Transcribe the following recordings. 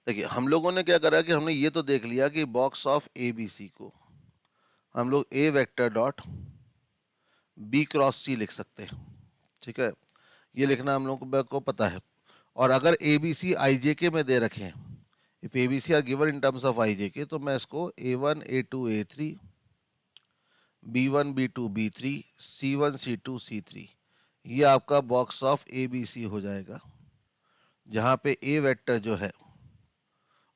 देखिए हम लोगों ने क्या करा कि हमने ये तो देख लिया कि box of A B C को हम लोग A vector dot B cross C लिख सकते हैं। ठीक है, ये लिखना हम लोगों को पता है। और अगर ए बी सी आई जे के में दे रखे हैं, if A B C are given in terms of I J K, तो मैं इसको A one A two A three, B one B two B three, C one C two C three, ये आपका box of A B C हो जाएगा, जहाँ पे ए vector जो है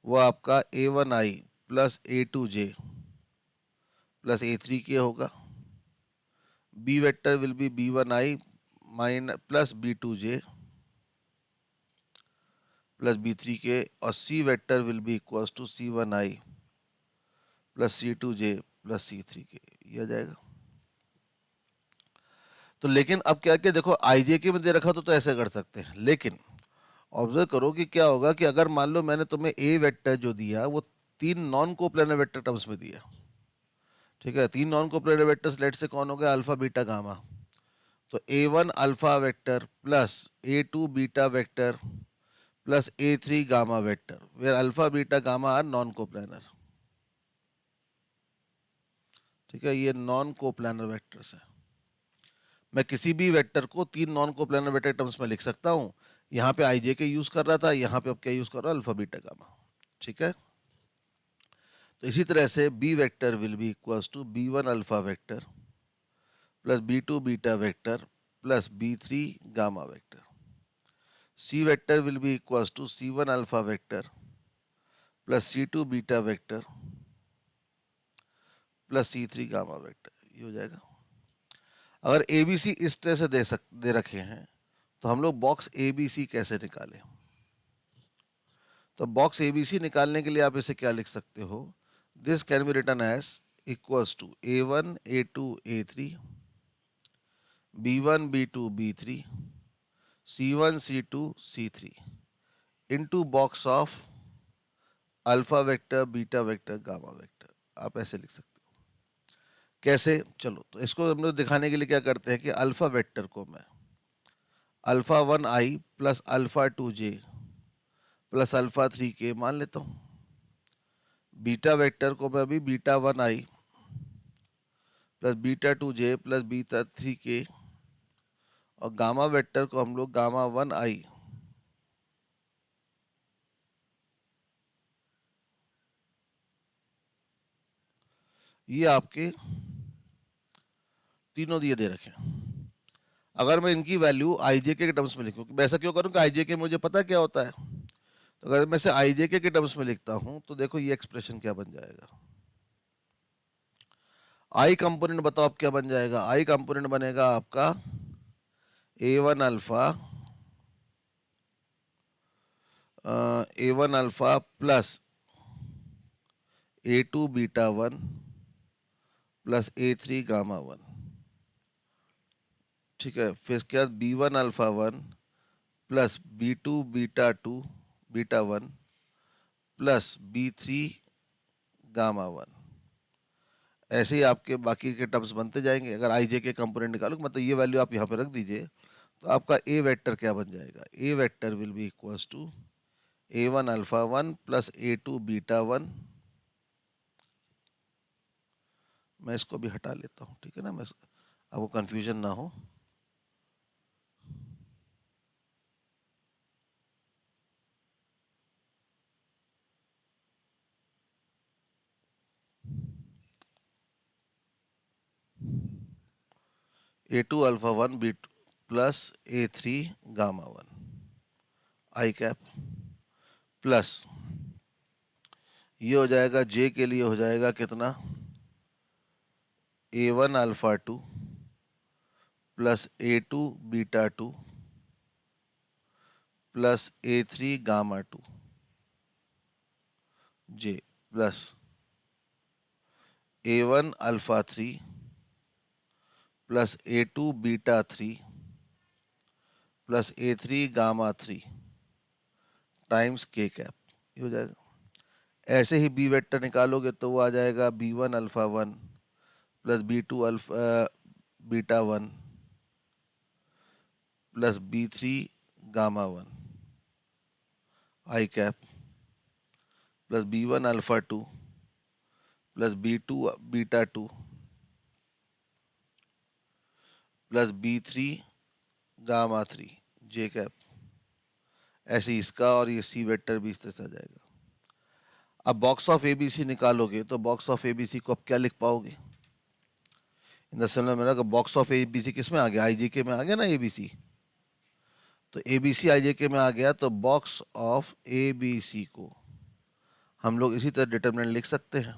वो आपका A one I plus A two J plus A three K होगा। B vector will be B one I mine plus B two J plus B three K, और C vector will be equals to C one I plus C two J plus C three K, ये आ जाएगा। तो लेकिन अब क्या क्या देखो, आई J के में दे रखा तो ऐसे कर सकते हैं, लेकिन ऑब्जर्व करो कि क्या होगा कि अगर मान लो मैंने तुम्हें ए वेक्टर जो दिया वो तीन नॉन कोप्लेनर वेक्टर टर्म्स में दिया। ठीक है, तीन नॉन कोप्लेनर वेक्टर्स लेट से कौन हो गया, अल्फा बीटा गामा। तो A one alpha vector plus A two beta vector plus A three gamma vector, where alpha beta gamma are non coplanar. ठीक है, ये नॉन कोप्लेनर वेक्टर्स है। मैं किसी भी वेक्टर को तीन नॉन कोप्लेनर वेक्टर टर्म्स में लिख सकता हूँ। यहाँ पे आई जे के यूज कर रहा था, यहाँ पे अब क्या यूज कर रहा हूँ, अल्फा बीटा गामा। ठीक है, तो इसी तरह से B vector will be equals to B one alpha vector plus B two beta vector plus B three gamma vector. C vector will be equals to C one alpha vector plus C two beta vector plus C three gamma vector, ये हो जाएगा। अगर ए B सी इस तरह से दे रखे हैं तो हम लोग बॉक्स ए बी सी कैसे निकालें। तो बॉक्स ए बी सी निकालने के लिए आप इसे क्या लिख सकते हो, this can be written as equals to A one A two A three, B one B two B three, C one C two C three into box of alpha vector beta vector gamma vector. आप ऐसे लिख सकते हो। कैसे, चलो तो इसको हम लोग दिखाने के लिए क्या करते हैं कि अल्फा वेक्टर को मैं alpha one I plus alpha two J plus alpha three के मान लेता हूँ। बीटा वेक्टर को मैं अभी beta one I plus beta two J plus beta three K, और गामा वेक्टर को हम लोग गामा वन आई ये आपके तीनों दिए दे रखे हैं। अगर मैं इनकी वैल्यू आई जे के टर्म्स में लिखूँ, मैं ऐसा क्यों करूँ कि आई जे के मुझे पता क्या होता है। तो अगर मैं इसे आई जे के टर्म्स में लिखता हूँ तो देखो ये एक्सप्रेशन क्या बन जाएगा। आई कंपोनेंट बताओ अब क्या बन जाएगा, आई कंपोनेंट बनेगा आपका A one alpha A one alpha plus A two beta one plus A three gamma one. ठीक है, फिर इसके बाद B one alpha one plus B two beta one plus B three gamma one. ऐसे ही आपके बाकी के टर्म्स बनते जाएंगे। अगर आई जे के कंपोनेंट निकालो, मतलब ये वैल्यू आप यहाँ पे रख दीजिए, तो आपका ए वेक्टर क्या बन जाएगा, A vector will be equals to A one alpha one plus A two beta one. मैं इसको भी हटा लेता हूँ, ठीक है ना, मैं आपको कंफ्यूजन ना हो। A two alpha one B plus A three gamma one I cap plus ये हो जाएगा जे के लिए हो जाएगा कितना, A one alpha two plus A two beta two plus A three gamma two J plus A one alpha three plus A two beta three plus A three gamma three times K cap, ये हो जाएगा। ऐसे ही B vector निकालोगे तो वो आ जाएगा B one alpha one plus B two alpha beta one plus B three gamma one I cap plus B1 alpha 2 plus B2 beta 2 plus B3 gamma 3 J cap, ऐसे इसका और ये सी वेक्टर भी इस तरह से आ जाएगा। अब बॉक्स ऑफ एबीसी निकालोगे तो बॉक्स ऑफ एबीसी को अब क्या लिख पाओगे? इन द सेंस मेरा बॉक्स ऑफ एबीसी किस में आ गया? आईजेके में आ गया ना एबीसी। तो एबीसी आईजेके में आ गया तो बॉक्स ऑफ एबीसी को हम लोग इसी तरह डिटरमिनेंट लिख सकते हैं,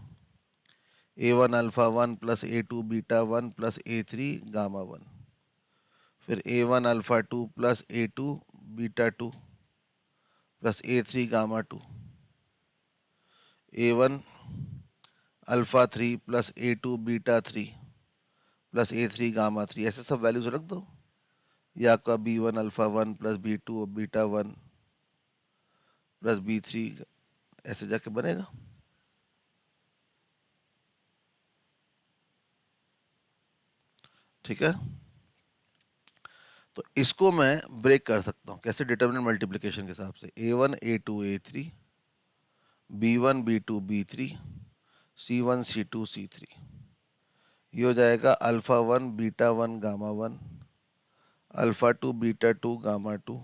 A1 alpha 1 plus A2 beta 1 plus A3 gamma 1, फिर A1 alpha 2 plus A2 beta 2 plus A3 gamma 2, A1 alpha 3 plus A2 beta 3 plus A3 gamma 3, ऐसे सब वैल्यूज रख दो। ये आपका B1 alpha 1 plus B2 beta 1 plus B3 ऐसे जाके बनेगा। ठीक है, तो इसको मैं ब्रेक कर सकता हूँ कैसे? डिटरमिनेंट मल्टीप्लिकेशन के हिसाब से, A1 A2 A3 B1 B2 B3 C1 C2 C3, ये हो जाएगा alpha 1 beta 1 gamma 1 alpha 2 beta 2 gamma 2,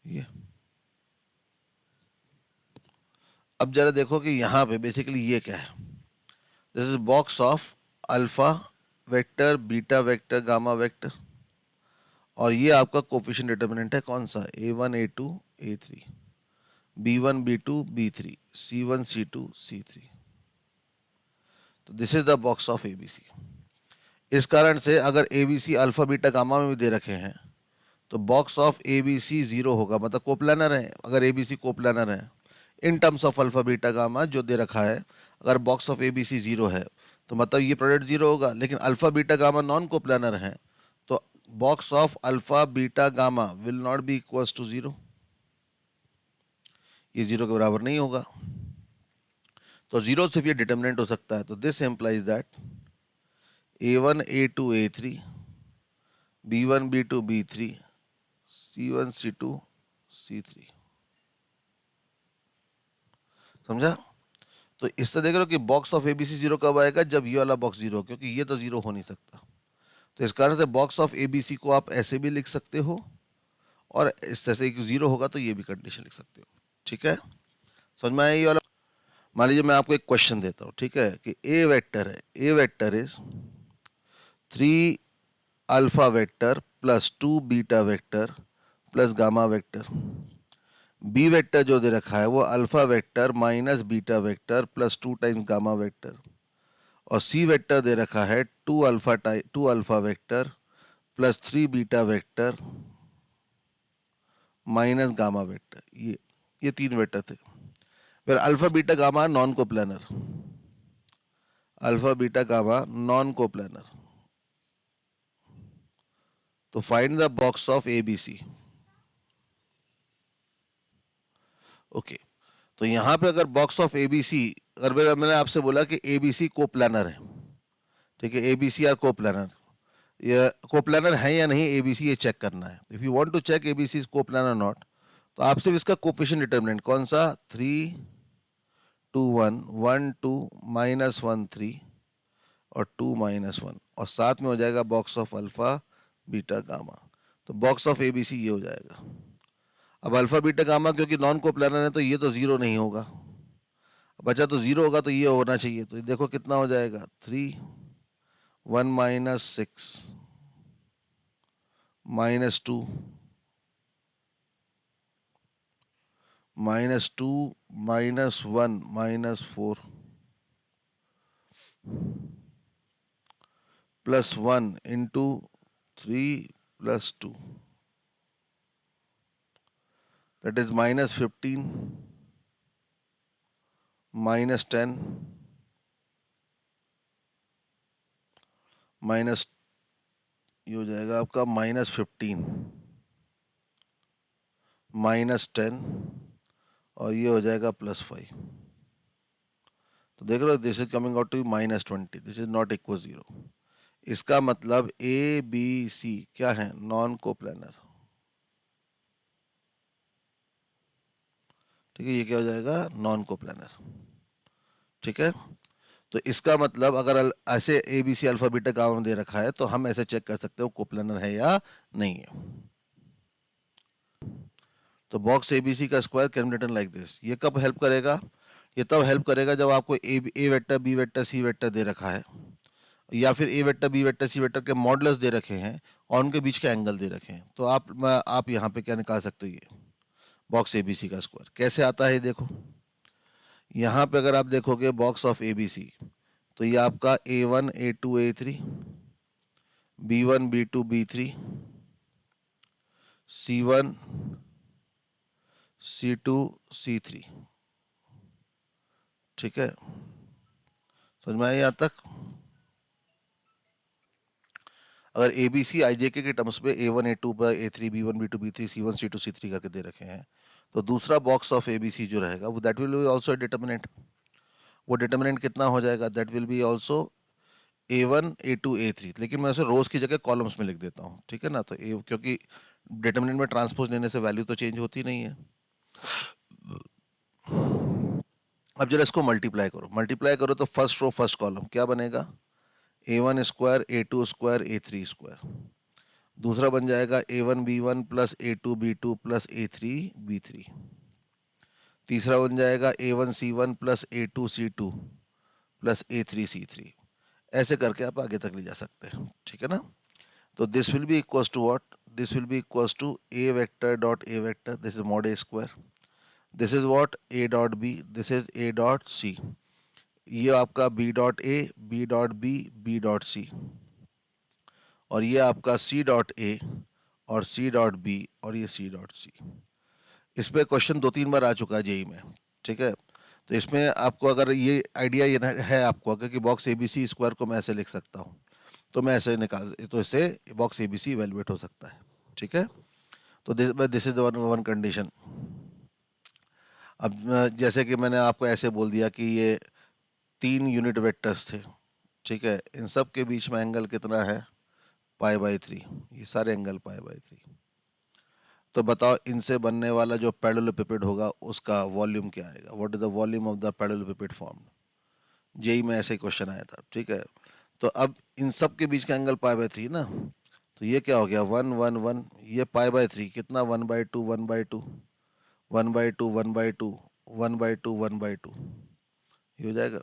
ये। अब जरा देखो कि यहाँ पे बेसिकली ये क्या है। This is box of alpha vector beta vector gamma vector, और ये आपका कोफिशिएंट डिटर्मिनेंट है कौन सा? A1 A2 A3 B1 B2 B3 C1 C2 C3। तो this is the box of ABC. इस कारण से अगर एबीसी अल्फा बीटा गामा में भी दे रखे हैं तो बॉक्स ऑफ एबीसी जीरो होगा, मतलब कोप्लानर है। अगर एबीसी कोप्लानर है इन terms of alpha beta gamma जो दे रखा है, अगर बॉक्स ऑफ एबीसी जीरो है तो मतलब ये प्रोडक्ट जीरो होगा। लेकिन alpha beta gamma non coplanar है तो box of alpha beta gamma will not be equals to zero, ये जीरो के बराबर नहीं होगा। तो जीरो सिर्फ ये डिटर्मिनेंट हो सकता है। तो this implies that A1 A2 A3 B1 B2 B3 C1 C2 C3, समझा? तो इससे देख रहे हो कि बॉक्स ऑफ एबीसी जीरो कब आएगा? जब ये वाला बॉक्स जीरो, क्योंकि ये तो जीरो हो नहीं सकता। तो इस कारण से बॉक्स ऑफ एबीसी को आप ऐसे भी लिख सकते हो और इस तरह से जीरो होगा तो ये भी कंडीशन लिख सकते हो। ठीक है, समझ में आया ये वाला? मान लीजिए मैं आपको एक क्वेश्चन देता हूँ, ठीक है, कि ए वेक्टर है, A vector is 3 alpha vector plus 2 beta vector plus gamma vector. B vector जो दे रखा है वो alpha vector minus beta vector plus 2 times gamma vector, और सी वेक्टर दे रखा है 2 alpha vector plus 3 beta vector minus gamma vector. ये तीन वेक्टर थे। फिर alpha beta gamma non coplanar, alpha beta gamma non coplanar. तो find the box of ABC. Okay, तो यहाँ पे अगर बॉक्स ऑफ एबीसी, अगर मैंने आपसे बोला कि एबीसी कोप्लानर है, ठीक है, एबीसी आर कोप्लानर, ये कोप्लानर है या नहीं एबीसी ये चेक करना है। If you want to check ABC is coplanar not, तो आप सिर्फ इसका कोफिशिएंट डिटरमिनेंट कौन सा? 3 2 1 1 2 -1 3 और 2 -1, और साथ में हो जाएगा box of alpha beta gamma. तो बॉक्स ऑफ एबीसी ये हो जाएगा। अब अल्फा बीटा गामा क्योंकि नॉन कोप्लानर है तो ये तो जीरो नहीं होगा, बचा तो जीरो होगा, तो ये होना चाहिए। तो देखो कितना हो जाएगा, 3 1 -6 -2 -2 -1 -4 plus 1 into 3 plus 2, that is -15 -10 minus, ये हो जाएगा आपका -15 -10 और ये हो जाएगा +5। तो देख रहे हो, this is coming out to -20, this is not equal zero. इसका मतलब ए बी सी क्या है? Non coplanar. ठीक है, ये क्या हो जाएगा, नॉन कोप्लानर। ठीक है, तो इसका मतलब अगर ऐसे A B C alpha beta gamma दे रखा है तो हम ऐसे चेक कर सकते हो कोप्लानर है या नहीं है। तो बॉक्स एबीसी का square can be written like this. ये कब हेल्प करेगा, ये तब हेल्प करेगा जब आपको A vector B vector C vector दे रखा है, या फिर A vector B vector C vector के मॉडुलस दे रखे हैं और उनके बीच के एंगल दे रखे हैं। तो आप यहाँ पे क्या निकाल सकते हो, ये बॉक्स एबीसी का स्क्वायर कैसे आता है देखो। यहाँ पे अगर आप देखोगे बॉक्स ऑफ एबीसी, तो ये आपका A1 A2 A3 B1 B2 B3 C1 C2 C3। ठीक है, समझ में आया यहाँ तक। अगर ए बी सी आई जे के टर्म्स पे A1 A2 A3 B1 B2 B3 C1 C2 C3 करके दे रखे हैं, तो दूसरा box of A B C जो रहेगा वो that will be also determinant. वो डिटर्मिनेंट कितना हो जाएगा, that will be also A1 A2 A3, लेकिन मैं उसे रोज की जगह कॉलम्स में लिख देता हूँ। ठीक है ना, तो क्योंकि डिटर्मिनेंट में ट्रांसपोज लेने से वैल्यू तो चेंज होती नहीं है। अब जरा इसको मल्टीप्लाई करो, मल्टीप्लाई करो तो फर्स्ट रो फर्स्ट कॉलम क्या बनेगा, A1 square A2 square A3 square. दूसरा बन जाएगा A1 B1 plus A2 B2 plus A3 B3। तीसरा बन जाएगा A1 C1 plus A2 C2 plus A3 C3। ऐसे करके आप आगे तक ले जा सकते हैं। ठीक है ना, तो this will be equals to what, this will be equals to A vector dot A vector, this is mod A square, this is what A dot B, this is A dot C। ये आपका B dot A, B dot B, B dot C, और ये आपका C dot A और C dot B और ये C dot C। इस पे क्वेश्चन 2-3 बार आ चुका है जेई में। ठीक है, तो इसमें आपको अगर ये आइडिया ये है आपको अगर कि box A B C square को मैं ऐसे लिख सकता हूँ, तो मैं ऐसे निकाल, तो इससे box A B C evaluate हो सकता है। ठीक है, तो this is one one condition. अब जैसे कि मैंने आपको ऐसे बोल दिया कि ये 3 यूनिट वेक्टर्स थे। ठीक है, इन सब के बीच में एंगल कितना है, π/3। ये सारे एंगल π/3। तो बताओ इनसे बनने वाला जो पैरेललोपिपेड होगा उसका वॉल्यूम क्या आएगा, what is the volume of the parallelopiped formed. JEE में ऐसे क्वेश्चन आया था। ठीक है, तो अब इन सब के बीच का एंगल π/3 ना, तो ये क्या हो गया 1 1 1, ये π/3 कितना 1/2 1/2 1/2 1/2 1/2 1/2, ये हो जाएगा।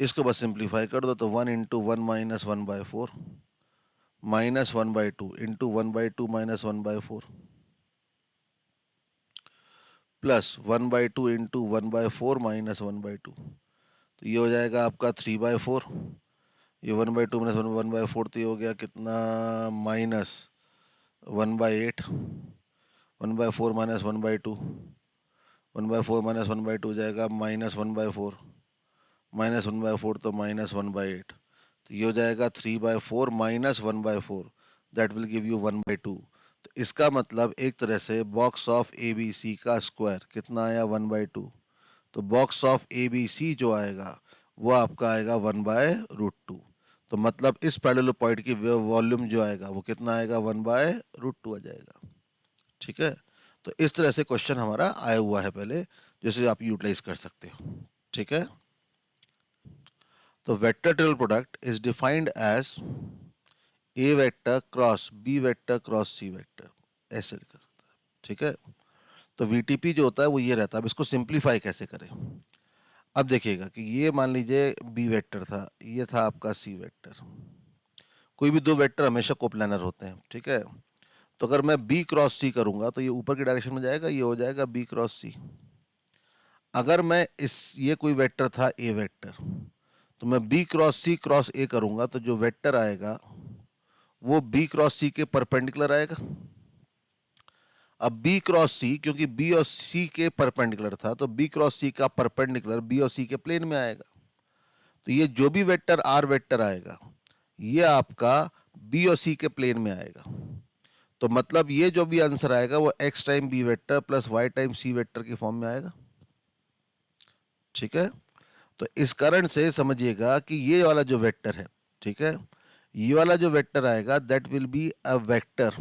इसको बस सिंप्लीफाई कर दो तो 1 into 1 minus 1/4 minus 1/2 into 1/2 minus 1/4 plus 1/2 into 1/4 minus 1/2, तो ये हो जाएगा आपका 3/4। ये 1/2 माइनस 1/4, तो ये हो गया कितना माइनस 1/8। 1/4 माइनस 1/2, 1/4 माइनस 1/2 हो जाएगा माइनस 1/4, माइनस 1/4 तो माइनस 1/8, तो ये हो जाएगा 3/4 minus 1/4, that will give you 1/2। तो इसका मतलब एक तरह से box of A B C का स्क्वायर कितना आया 1/2। तो box of A B C जो आएगा वो आपका आएगा 1/√2। तो मतलब इस पैरेललोपॉइड की वॉल्यूम जो आएगा वो कितना आएगा 1/√2 आ जाएगा। ठीक है, तो इस तरह से क्वेश्चन हमारा आया हुआ है पहले, जैसे आप यूटिलाइज कर सकते हो। ठीक है, तो vector triple product is defined as A vector cross B vector cross C vector, ऐसे लिख सकते हैं। ठीक है, तो वीटीपी जो होता है वो ये रहता है। अब इसको सिंप्लीफाई कैसे करें, अब देखिएगा कि ये मान लीजिए बी वेक्टर था, ये था आपका सी वेक्टर। कोई भी दो वेक्टर हमेशा कोप्लानर होते हैं। ठीक है, तो अगर मैं बी क्रॉस सी करूंगा तो ये ऊपर की डायरेक्शन में जाएगा, ये हो जाएगा बी क्रॉस सी। अगर मैं ये कोई वेक्टर था ए वेक्टर, तो मैं बी क्रॉस ए करूंगा तो जो वेक्टर आएगा वो बी क्रॉस सी के परपेंडिकुलर आएगा। अब बी क्रॉस सी क्योंकि बी और सी के परपेंडिकुलर था, तो बी क्रॉस सी का परपेंडिकुलर बी और सी के प्लेन में आएगा। तो ये जो भी वेक्टर आर वेक्टर आएगा ये आपका बी और सी के प्लेन में आएगा। तो मतलब ये जो भी आंसर आएगा वो X time B vector plus Y time C vector की फॉर्म में आएगा। ठीक है, तो इस कारण से समझिएगा कि ये वाला जो वेक्टर है, ठीक है, ये वाला जो वेक्टर आएगा that will be a vector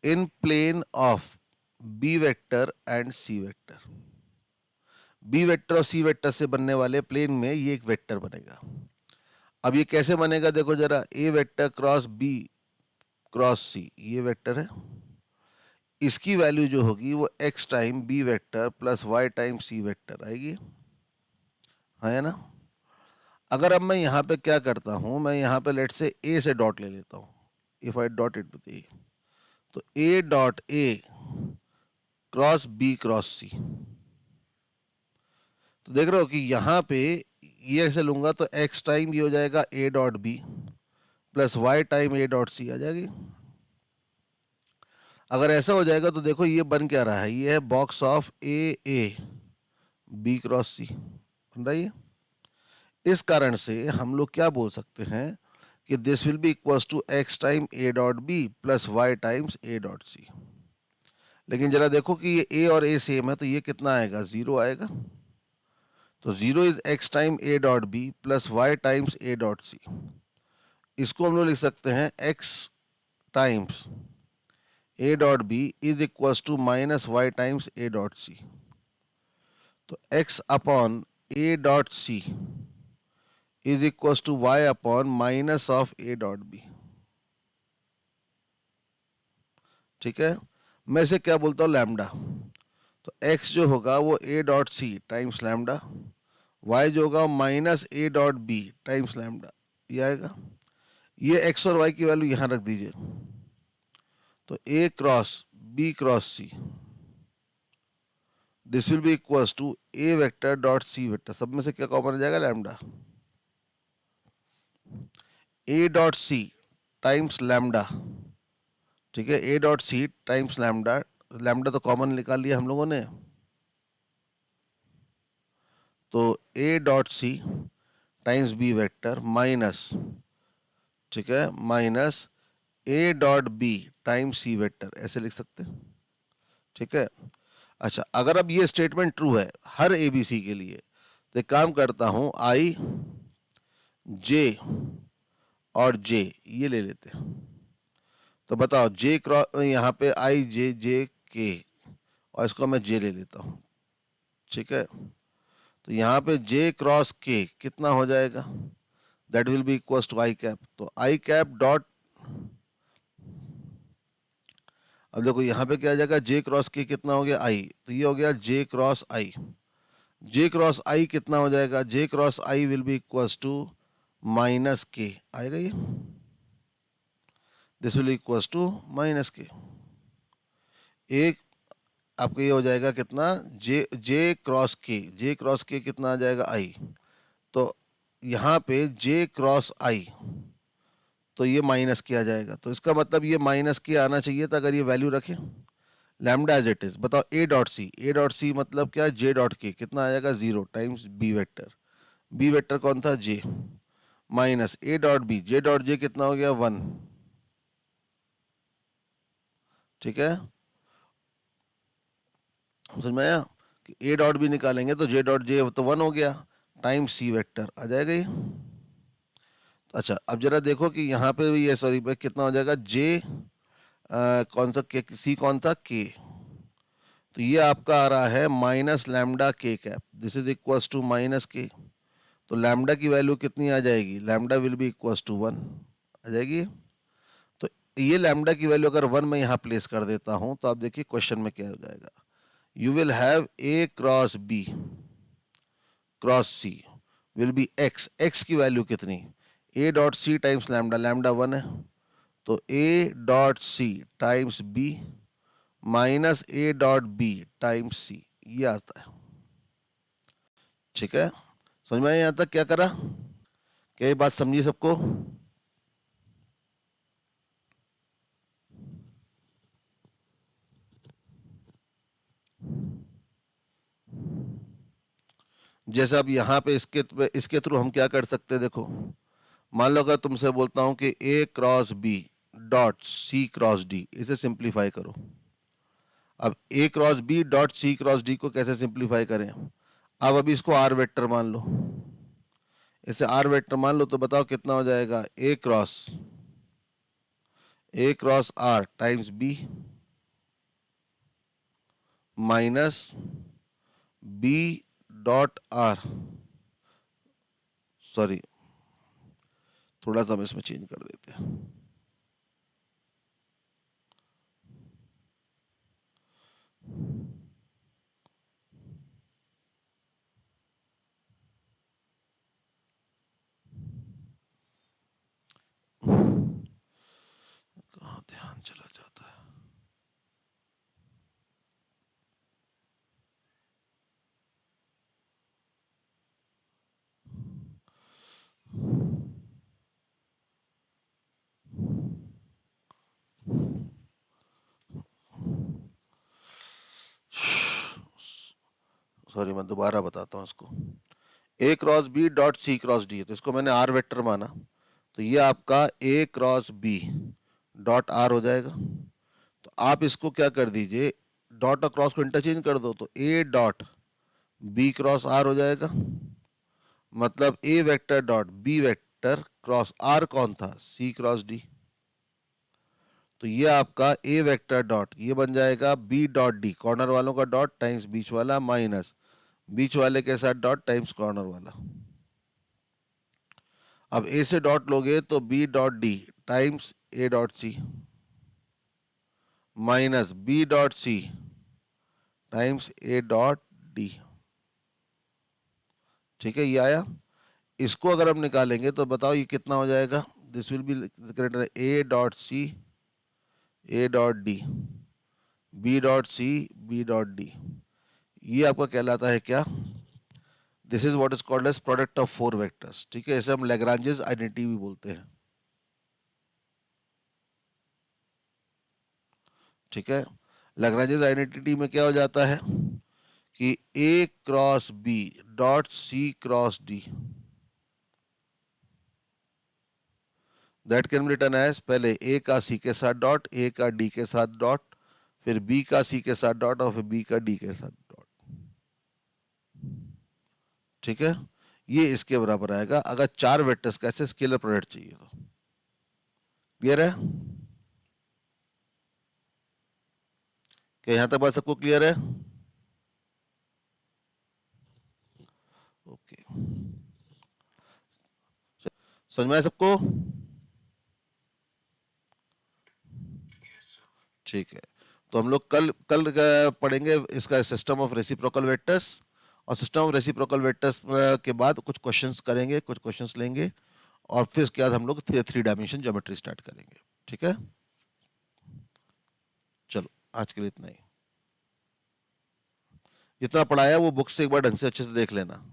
in plane of B vector and C vector. B vector और सी वेक्टर से बनने वाले प्लेन में ये एक वेक्टर बनेगा। अब ये कैसे बनेगा देखो जरा, A vector cross B cross C, ये वेक्टर है, इसकी वैल्यू जो होगी वो X time B vector plus Y time C vector आएगी, है ना। अगर अब मैं यहाँ पे क्या करता हूँ, मैं यहाँ पे लेट से ए से डॉट ले लेता हूँ, if I dot it with A, तो A dot A cross B cross C. तो देख रहे हो कि यहाँ पे ये ऐसे लूंगा तो एक्स टाइम ये हो जाएगा A dot B plus Y time A dot C आ जाएगी। अगर ऐसा हो जाएगा तो देखो ये बन क्या रहा है, ये है box of A B cross C बन रही है। इस कारण से हम लोग क्या बोल सकते हैं कि this will be equals to X time A dot B plus Y times A dot C. लेकिन जरा देखो कि ये ए और ए सेम है तो ये कितना आएगा, जीरो आएगा। तो zero is X time A dot B plus Y times A dot C. इसको हम लोग लिख सकते हैं X times A dot B is equals to minus Y times A dot C. तो X upon A dot C is equals to Y upon minus of A dot B. ठीक है, मैं इसे क्या बोलता हूँ, लैम्डा। तो x जो होगा वो a dot C times lambda, y जो होगा minus a dot B times lambda, ये आएगा। ये x और y की वैल्यू यहाँ रख दीजिए, तो a cross b cross C this will be equals to a vector dot C vector, सब में से क्या कॉमन हो जाएगा, lambda. a dot C times lambda, ठीक है, a dot C times lambda, lambda तो कॉमन निकाल लिया हम लोगों ने, तो a dot C times B vector minus, ठीक है, minus a dot B times C vector, ऐसे लिख सकते हैं। ठीक है, अच्छा अगर अब ये स्टेटमेंट ट्रू है हर ए बी सी के लिए, तो एक काम करता हूं, आई जे और जे ये ले लेते हैं। तो बताओ जे क्रॉस, यहाँ पे आई जे जे के, और इसको मैं जे ले लेता हूँ। ठीक है, तो यहाँ पे जे क्रॉस के कितना हो जाएगा, that will be equal to I cap. तो आई कैप डॉट, अब देखो यहाँ पे क्या आ जाएगा, जे क्रॉस के कितना हो गया, आई, तो ये हो गया जे क्रॉस आई। जे क्रॉस आई कितना हो जाएगा, J cross I will be equal to minus K आएगा, ये this will equal to minus K. एक आपका ये हो जाएगा कितना, जे जे क्रॉस के, जे क्रॉस के कितना आ जाएगा, आई। तो यहाँ पे जे क्रॉस आई, तो ये माइनस किया जाएगा, तो इसका मतलब ये माइनस के आना चाहिए था अगर ये वैल्यू रखें लैम्डा एज इट इज। बताओ ए डॉट सी, ए डॉट सी मतलब क्या, जे डॉट के कितना आ जाएगा, zero times B vector, B vector कौन था, J, minus A dot B, J dot J कितना हो गया, वन। ठीक है, समझ में आया कि ए डॉट बी निकालेंगे तो जे डॉट जे तो वन हो गया टाइम्स सी वेक्टर आ जाएगा ये। अच्छा अब जरा देखो कि यहाँ पे भी ये सॉरी कितना हो जाएगा, जे कौन सा के, सी कौन था, के, तो ये आपका आ रहा है minus lambda K cap, this is equals to minus K. तो लैम्डा की वैल्यू कितनी आ जाएगी, lambda will be equals to one आ जाएगी। तो ये लैम्डा की वैल्यू अगर वन में यहाँ प्लेस कर देता हूँ तो आप देखिए क्वेश्चन में क्या हो जाएगा, you will have A cross B cross C will be X, X की वैल्यू कितनी, A dot C times lambda, lambda one है, तो A dot C times B minus A dot B times C, ये आता है। ठीक है, समझ में आया यहाँ तक क्या करा, क्या ये बात समझिए सबको। जैसे अब यहाँ पे इसके थ्रू हम क्या कर सकते हैं, देखो मान लो अगर तुमसे बोलता हूँ कि A cross B dot C cross D, इसे सिंप्लीफाई करो। अब A cross B dot C cross D को कैसे सिंप्लीफाई करें, अब अभी इसको आर वेक्टर मान लो, इसे आर वेक्टर मान लो, तो बताओ कितना हो जाएगा, A cross R times B minus B dot R, sorry थोड़ा सा हम इसमें चेंज कर देते हैं। कहाँ ध्यान चला जाता है। सॉरी मैं दोबारा बताता हूँ इसको। A cross B dot C cross D है, तो इसको मैंने आर वेक्टर माना, तो ये आपका ए क्रॉस बी डॉट आर हो जाएगा। तो आप इसको क्या कर दीजिए, डॉट और क्रॉस को इंटरचेंज कर दो, तो A dot B cross R हो जाएगा। मतलब A vector dot B vector cross R कौन था, सी क्रॉस डी। तो ये आपका ए वेक्टर डॉट ये बन जाएगा बी डॉट डी, कॉर्नर वालों का डॉट टाइम्स बीच वाला, माइनस बीच वाले के साथ डॉट टाइम्स कॉर्नर वाला। अब ए से डॉट लोगे तो B dot D times A dot C, minus B dot C times A dot D. ठीक है, ये आया। इसको अगर हम निकालेंगे तो बताओ ये कितना हो जाएगा। This will be correct, A dot C A dot D, B dot C B dot D. ये आपका कहलाता है क्या, this is what is called as product of four vectors. ठीक है, इसे हम लैग्रांजेस आइडेंटिटी भी बोलते हैं। ठीक है, लैग्रांजेस आइडेंटिटी में क्या हो जाता है कि A cross B dot C cross D, that can be written as पहले ए का सी के साथ डॉट, ए का डी के साथ डॉट, फिर बी का सी के साथ डॉट और फिर बी का डी के साथ डॉट। ठीक है, ये इसके बराबर आएगा अगर चार वेक्टर्स का ऐसे स्केलर प्रोडक्ट चाहिए तो। क्लियर है, क्या यहां तक बात सबको क्लियर है? ओके, समझ में आया सबको? ठीक है, तो हम लोग कल कल पढ़ेंगे इसका सिस्टम ऑफ रेसिप्रोकल वेक्टर्स, और सिस्टम ऑफ रेसिप्रोकल वेक्टर्स के बाद कुछ क्वेश्चंस करेंगे, कुछ क्वेश्चंस लेंगे, और फिर उसके बाद हम लोग थ्री डायमेंशन ज्योमेट्री स्टार्ट करेंगे। ठीक है, चलो आज के लिए इतना ही। जितना पढ़ाया वो बुक से एक बार ढंग से अच्छे से देख लेना।